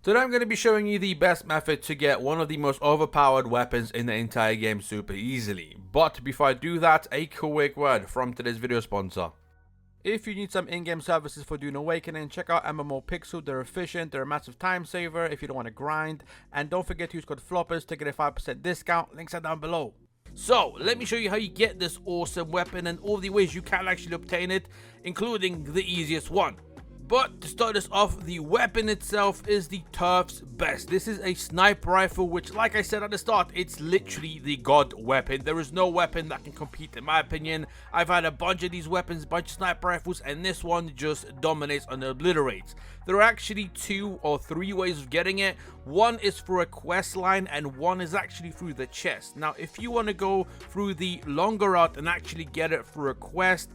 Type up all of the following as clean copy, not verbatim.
Today I'm going to be showing you the best method to get one of the most overpowered weapons in the entire game super easily. But before I do that, a quick word from today's video sponsor. If you need some in-game services for Dune Awakening, check out MMO Pixel. They're efficient, they're a massive time saver if you don't want to grind. And don't forget to use code FLOPERz to get a 5% discount. Links are down below. So, let me show you how you get this awesome weapon and all the ways you can actually obtain it, including the easiest one. But to start us off, the weapon itself is the turf's best. This is a sniper rifle, which, like I said at the start, it's literally the god weapon. There is no weapon that can compete, in my opinion. I've had a bunch of these weapons, a bunch of sniper rifles, and this one just dominates and obliterates. There are actually 2 or 3 ways of getting it. One is through a quest line, and one is actually through the chest. Now, if you want to go through the longer route and actually get it through a quest,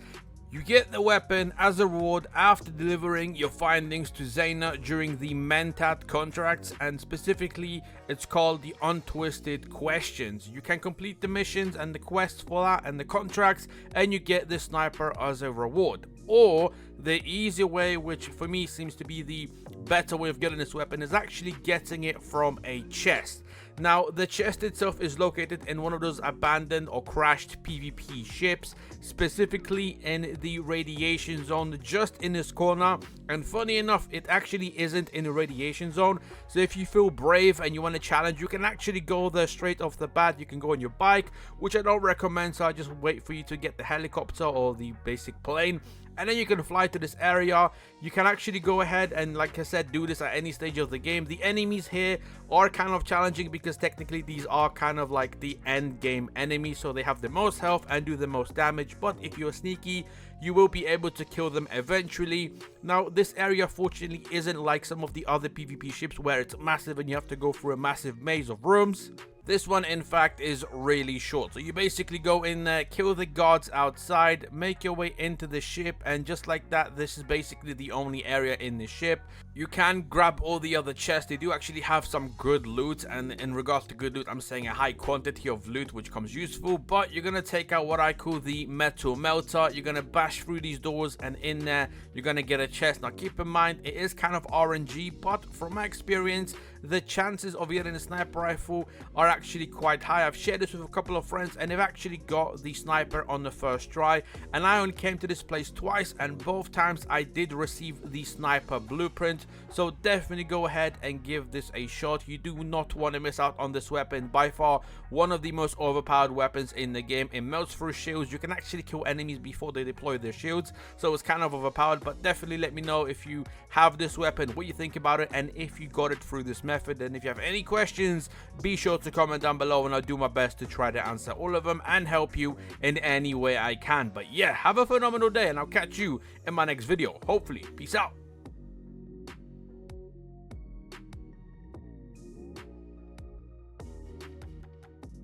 you get the weapon as a reward after delivering your findings to Zaina during the Mentat contracts, and specifically it's called the Untwisted Questions. You can complete the missions and the quests for that and the contracts, and you get the sniper as a reward. Or the easier way, which for me seems to be the better way of getting this weapon, is actually getting it from a chest. Now, the chest itself is located in one of those abandoned or crashed PvP ships, specifically in the radiation zone just in this corner. And funny enough, it actually isn't in the radiation zone, so if you feel brave and you want to challenge, you can actually go there straight off the bat. You can go on your bike, which I don't recommend, so I just wait for you to get the helicopter or the basic plane, and then you can fly to this area. You can actually go ahead and, like I said, do this at any stage of the game. The enemies here are kind of challenging because technically these are kind of like the end game enemies, so they have the most health and do the most damage. But if you're sneaky, you will be able to kill them eventually. Now, this area fortunately isn't like some of the other PvP ships where it's massive and you have to go through a massive maze of rooms. This one, in fact, is really short. So you basically go in there, kill the guards outside, make your way into the ship, and just like that, this is basically the only area in the ship. You can grab all the other chests. They do actually have some good loot, and in regards to good loot, I'm saying a high quantity of loot, which comes useful. But you're going to take out what I call the metal melter. You're going to bash through these doors, and in there, you're going to get a chest. Now, keep in mind, it is kind of RNG, but from my experience, the chances of getting a sniper rifle are actually quite high. I've shared this with a couple of friends, and they've actually got the sniper on the first try, and I only came to this place twice, and both times I did receive the sniper blueprint. So definitely go ahead and give this a shot. You do not want to miss out on this weapon. By far one of the most overpowered weapons in the game. It melts through shields. You can actually kill enemies before they deploy their shields, so it's kind of overpowered. But definitely let me know if you have this weapon, what you think about it, and if you got it through this method. And if you have any questions, be sure to comment down below, and I'll do my best to try to answer all of them and help you in any way I can. But yeah, have a phenomenal day, and I'll catch you in my next video, hopefully. Peace out.